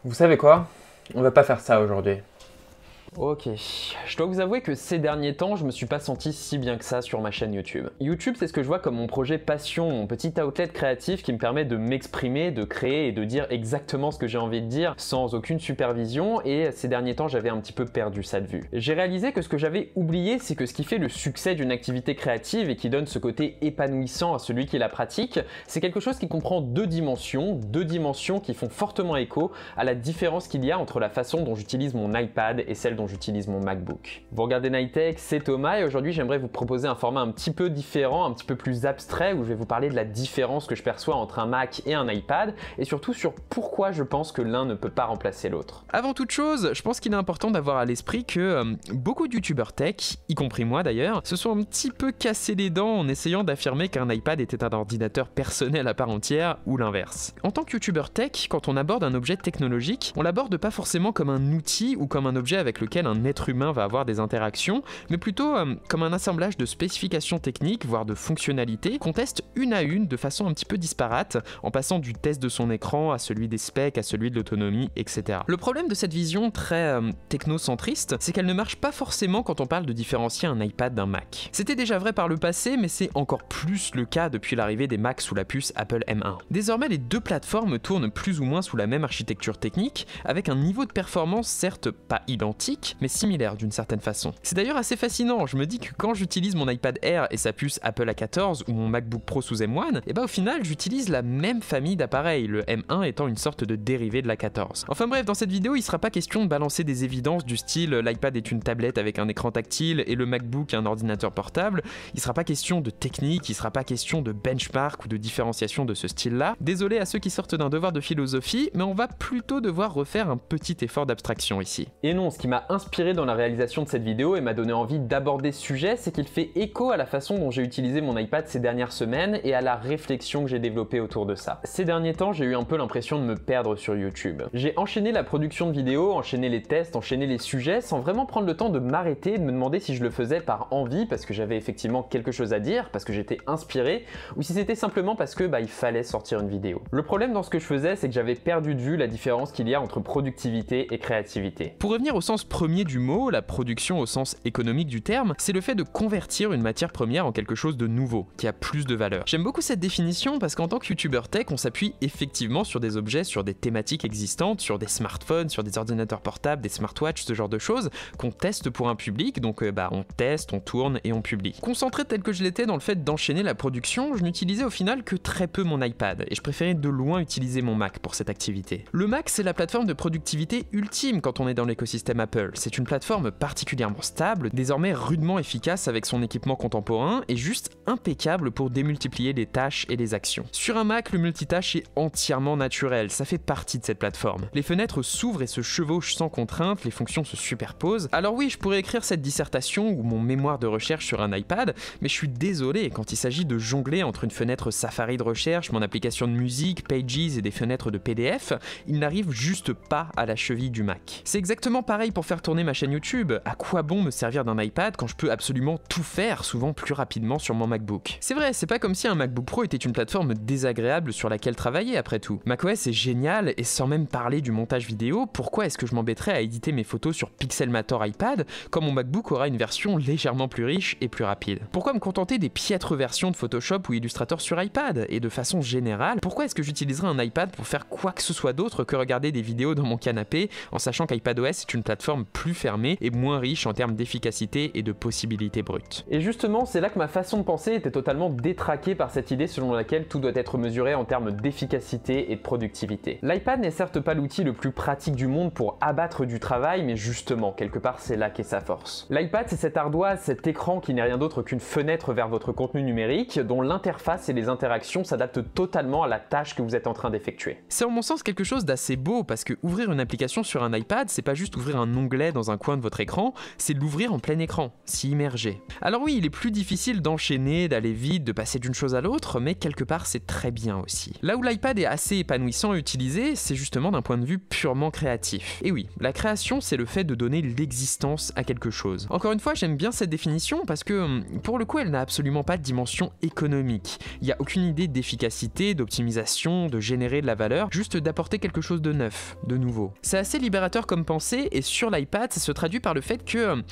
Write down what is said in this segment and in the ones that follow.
Vous savez quoi? On va pas faire ça aujourd'hui. Ok, je dois vous avouer que ces derniers temps, je me suis pas senti si bien que ça sur ma chaîne YouTube. YouTube, c'est ce que je vois comme mon projet passion, mon petit outlet créatif qui me permet de m'exprimer, de créer et de dire exactement ce que j'ai envie de dire sans aucune supervision, et ces derniers temps, j'avais un petit peu perdu ça de vue. J'ai réalisé que ce que j'avais oublié, c'est que ce qui fait le succès d'une activité créative et qui donne ce côté épanouissant à celui qui la pratique, c'est quelque chose qui comprend deux dimensions qui font fortement écho à la différence qu'il y a entre la façon dont j'utilise mon iPad et celle dont j'utilise mon MacBook. Vous regardez Nightech, c'est Thomas et aujourd'hui j'aimerais vous proposer un format un petit peu différent, un petit peu plus abstrait où je vais vous parler de la différence que je perçois entre un Mac et un iPad et surtout sur pourquoi je pense que l'un ne peut pas remplacer l'autre. Avant toute chose, je pense qu'il est important d'avoir à l'esprit que beaucoup de youtubeurs tech, y compris moi d'ailleurs, se sont un petit peu cassés les dents en essayant d'affirmer qu'un iPad était un ordinateur personnel à part entière ou l'inverse. En tant que youtubeur tech, quand on aborde un objet technologique, on l'aborde pas forcément comme un outil ou comme un objet avec lequel un être humain va avoir des interactions, mais plutôt comme un assemblage de spécifications techniques, voire de fonctionnalités, qu'on teste une à une de façon un petit peu disparate, en passant du test de son écran à celui des specs, à celui de l'autonomie, etc. Le problème de cette vision très technocentriste, c'est qu'elle ne marche pas forcément quand on parle de différencier un iPad d'un Mac. C'était déjà vrai par le passé, mais c'est encore plus le cas depuis l'arrivée des Macs sous la puce Apple M1. Désormais, les deux plateformes tournent plus ou moins sous la même architecture technique, avec un niveau de performance certes pas identique, mais similaire d'une certaine façon. C'est d'ailleurs assez fascinant, je me dis que quand j'utilise mon iPad Air et sa puce Apple A14 ou mon MacBook Pro sous M1, et bah au final j'utilise la même famille d'appareils, le M1 étant une sorte de dérivé de l'A14. Enfin bref, dans cette vidéo il sera pas question de balancer des évidences du style l'iPad est une tablette avec un écran tactile et le MacBook un ordinateur portable, il sera pas question de technique, il sera pas question de benchmark ou de différenciation de ce style-là. Désolé à ceux qui sortent d'un devoir de philosophie, mais on va plutôt devoir refaire un petit effort d'abstraction ici. Et non, ce qui m'a inspiré dans la réalisation de cette vidéo et m'a donné envie d'aborder ce sujet, c'est qu'il fait écho à la façon dont j'ai utilisé mon iPad ces dernières semaines et à la réflexion que j'ai développée autour de ça. Ces derniers temps, j'ai eu un peu l'impression de me perdre sur YouTube. J'ai enchaîné la production de vidéos, enchaîné les tests, enchaîné les sujets, sans vraiment prendre le temps de m'arrêter et de me demander si je le faisais par envie, parce que j'avais effectivement quelque chose à dire, parce que j'étais inspiré, ou si c'était simplement parce que il fallait sortir une vidéo. Le problème dans ce que je faisais, c'est que j'avais perdu de vue la différence qu'il y a entre productivité et créativité. Pour revenir au sens premier du mot, la production au sens économique du terme, c'est le fait de convertir une matière première en quelque chose de nouveau, qui a plus de valeur. J'aime beaucoup cette définition parce qu'en tant que youtubeur tech, on s'appuie effectivement sur des objets, sur des thématiques existantes, sur des smartphones, sur des ordinateurs portables, des smartwatches, ce genre de choses, qu'on teste pour un public, donc on teste, on tourne et on publie. Concentré tel que je l'étais dans le fait d'enchaîner la production, je n'utilisais au final que très peu mon iPad, et je préférais de loin utiliser mon Mac pour cette activité. Le Mac, c'est la plateforme de productivité ultime quand on est dans l'écosystème Apple. C'est une plateforme particulièrement stable, désormais rudement efficace avec son équipement contemporain et juste impeccable pour démultiplier les tâches et les actions. Sur un Mac, le multitâche est entièrement naturel, ça fait partie de cette plateforme. Les fenêtres s'ouvrent et se chevauchent sans contrainte, les fonctions se superposent. Alors oui, je pourrais écrire cette dissertation ou mon mémoire de recherche sur un iPad, mais je suis désolé, quand il s'agit de jongler entre une fenêtre Safari de recherche, mon application de musique, Pages et des fenêtres de PDF, il n'arrive juste pas à la cheville du Mac. C'est exactement pareil pour faire tourner ma chaîne YouTube. À quoi bon me servir d'un iPad quand je peux absolument tout faire, souvent plus rapidement sur mon MacBook? C'est vrai, c'est pas comme si un MacBook Pro était une plateforme désagréable sur laquelle travailler après tout. macOS est génial et sans même parler du montage vidéo, pourquoi est-ce que je m'embêterais à éditer mes photos sur Pixelmator iPad quand mon MacBook aura une version légèrement plus riche et plus rapide? Pourquoi me contenter des piètres versions de Photoshop ou Illustrator sur iPad? Et de façon générale, pourquoi est-ce que j'utiliserais un iPad pour faire quoi que ce soit d'autre que regarder des vidéos dans mon canapé en sachant qu'iPadOS est une plateforme plus fermée et moins riche en termes d'efficacité et de possibilités brutes? Et justement, c'est là que ma façon de penser était totalement détraquée par cette idée selon laquelle tout doit être mesuré en termes d'efficacité et de productivité. L'iPad n'est certes pas l'outil le plus pratique du monde pour abattre du travail, mais justement, quelque part, c'est là qu'est sa force. L'iPad, c'est cette ardoise, cet écran qui n'est rien d'autre qu'une fenêtre vers votre contenu numérique, dont l'interface et les interactions s'adaptent totalement à la tâche que vous êtes en train d'effectuer. C'est en mon sens quelque chose d'assez beau, parce que ouvrir une application sur un iPad, c'est pas juste ouvrir un onglet plaît dans un coin de votre écran, c'est de l'ouvrir en plein écran, s'y immerger. Alors oui, il est plus difficile d'enchaîner, d'aller vite, de passer d'une chose à l'autre, mais quelque part c'est très bien aussi. Là où l'iPad est assez épanouissant à utiliser, c'est justement d'un point de vue purement créatif. Et oui, la création, c'est le fait de donner l'existence à quelque chose. Encore une fois, j'aime bien cette définition parce que, pour le coup, elle n'a absolument pas de dimension économique. Il n'y a aucune idée d'efficacité, d'optimisation, de générer de la valeur, juste d'apporter quelque chose de neuf, de nouveau. C'est assez libérateur comme pensée, et sur l'iPad, ça se traduit par le fait que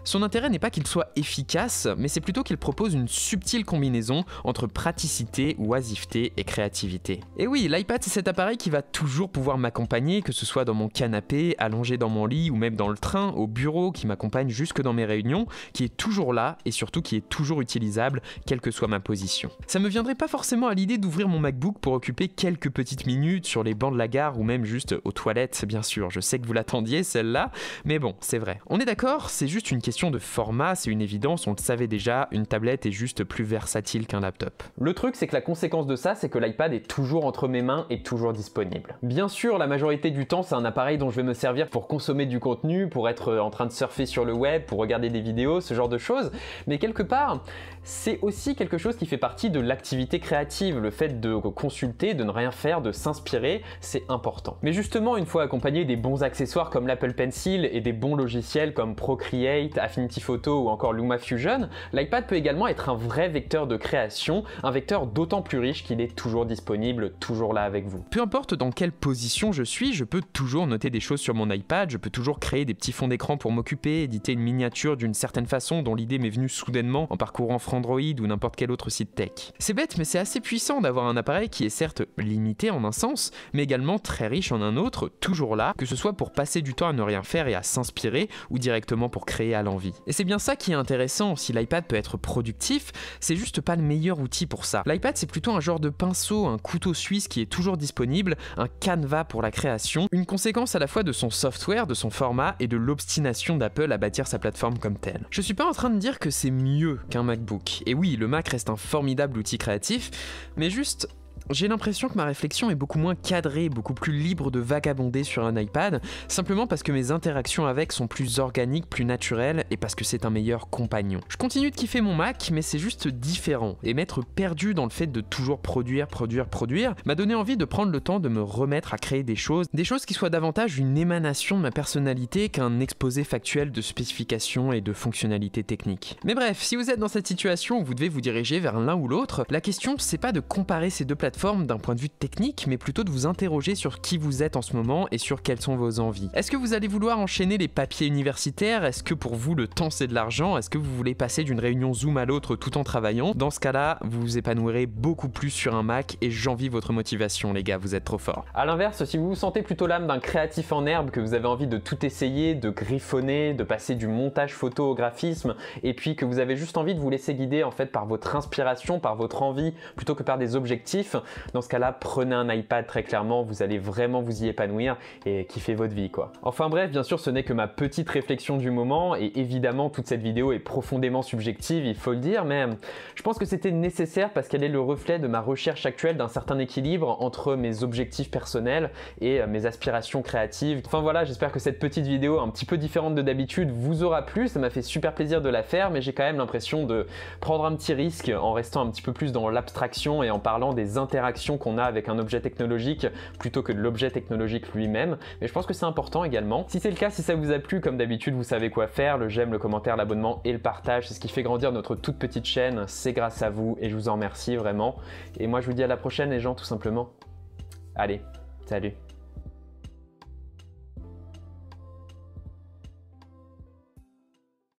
son intérêt n'est pas qu'il soit efficace, mais c'est plutôt qu'il propose une subtile combinaison entre praticité, oisiveté et créativité. Et oui, l'iPad, c'est cet appareil qui va toujours pouvoir m'accompagner, que ce soit dans mon canapé, allongé dans mon lit, ou même dans le train, au bureau, qui m'accompagne jusque dans mes réunions, qui est toujours là, et surtout qui est toujours utilisable, quelle que soit ma position. Ça me viendrait pas forcément à l'idée d'ouvrir mon MacBook pour occuper quelques petites minutes sur les bancs de la gare, ou même juste aux toilettes, bien sûr. Je sais que vous l'attendiez, celle-là, mais bon, c'est vrai. On est d'accord, c'est juste une question de format, c'est une évidence, on le savait déjà, une tablette est juste plus versatile qu'un laptop. Le truc, c'est que la conséquence de ça, c'est que l'iPad est toujours entre mes mains et toujours disponible. Bien sûr, la majorité du temps, c'est un appareil dont je vais me servir pour consommer du contenu, pour être en train de surfer sur le web, pour regarder des vidéos, ce genre de choses, mais quelque part, c'est aussi quelque chose qui fait partie de l'activité créative, le fait de consulter, de ne rien faire, de s'inspirer, c'est important. Mais justement, une fois accompagné des bons accessoires comme l'Apple Pencil et des bons logiciels comme Procreate, Affinity Photo ou encore LumaFusion, l'iPad peut également être un vrai vecteur de création, un vecteur d'autant plus riche qu'il est toujours disponible, toujours là avec vous. Peu importe dans quelle position je suis, je peux toujours noter des choses sur mon iPad, je peux toujours créer des petits fonds d'écran pour m'occuper, éditer une miniature d'une certaine façon dont l'idée m'est venue soudainement en parcourant Frandroid ou n'importe quel autre site tech. C'est bête, mais c'est assez puissant d'avoir un appareil qui est certes limité en un sens, mais également très riche en un autre, toujours là, que ce soit pour passer du temps à ne rien faire et à s'inspirer, ou directement pour créer à l'envie. Et c'est bien ça qui est intéressant, si l'iPad peut être productif, c'est juste pas le meilleur outil pour ça. L'iPad, c'est plutôt un genre de pinceau, un couteau suisse qui est toujours disponible, un canevas pour la création, une conséquence à la fois de son software, de son format et de l'obstination d'Apple à bâtir sa plateforme comme telle. Je suis pas en train de dire que c'est mieux qu'un MacBook. Et oui, le Mac reste un formidable outil créatif, mais juste, j'ai l'impression que ma réflexion est beaucoup moins cadrée, beaucoup plus libre de vagabonder sur un iPad, simplement parce que mes interactions avec sont plus organiques, plus naturelles, et parce que c'est un meilleur compagnon. Je continue de kiffer mon Mac, mais c'est juste différent, et m'être perdu dans le fait de toujours produire, m'a donné envie de prendre le temps de me remettre à créer des choses qui soient davantage une émanation de ma personnalité qu'un exposé factuel de spécifications et de fonctionnalités techniques. Mais bref, si vous êtes dans cette situation où vous devez vous diriger vers l'un ou l'autre, la question c'est pas de comparer ces deux plateformes d'un point de vue technique, mais plutôt de vous interroger sur qui vous êtes en ce moment et sur quelles sont vos envies. Est-ce que vous allez vouloir enchaîner les papiers universitaires? Est-ce que pour vous le temps c'est de l'argent? Est-ce que vous voulez passer d'une réunion Zoom à l'autre tout en travaillant? Dans ce cas-là, vous vous épanouirez beaucoup plus sur un Mac et j'envie votre motivation les gars, vous êtes trop forts. A l'inverse, si vous vous sentez plutôt l'âme d'un créatif en herbe, que vous avez envie de tout essayer, de griffonner, de passer du montage photo au graphisme, et puis que vous avez juste envie de vous laisser guider en fait par votre inspiration, par votre envie, plutôt que par des objectifs, dans ce cas-là, prenez un iPad très clairement, vous allez vraiment vous y épanouir et kiffer votre vie quoi. Enfin bref, bien sûr ce n'est que ma petite réflexion du moment et évidemment toute cette vidéo est profondément subjective, il faut le dire, mais je pense que c'était nécessaire parce qu'elle est le reflet de ma recherche actuelle d'un certain équilibre entre mes objectifs personnels et mes aspirations créatives. Enfin voilà, j'espère que cette petite vidéo un petit peu différente de d'habitude vous aura plu, ça m'a fait super plaisir de la faire, mais j'ai quand même l'impression de prendre un petit risque en restant un petit peu plus dans l'abstraction et en parlant des interactions qu'on a avec un objet technologique plutôt que de l'objet technologique lui-même, mais je pense que c'est important également. Si c'est le cas, si ça vous a plu, comme d'habitude vous savez quoi faire, le j'aime, le commentaire, l'abonnement et le partage, c'est ce qui fait grandir notre toute petite chaîne, c'est grâce à vous et je vous en remercie vraiment. Et moi je vous dis à la prochaine les gens tout simplement. Allez, salut.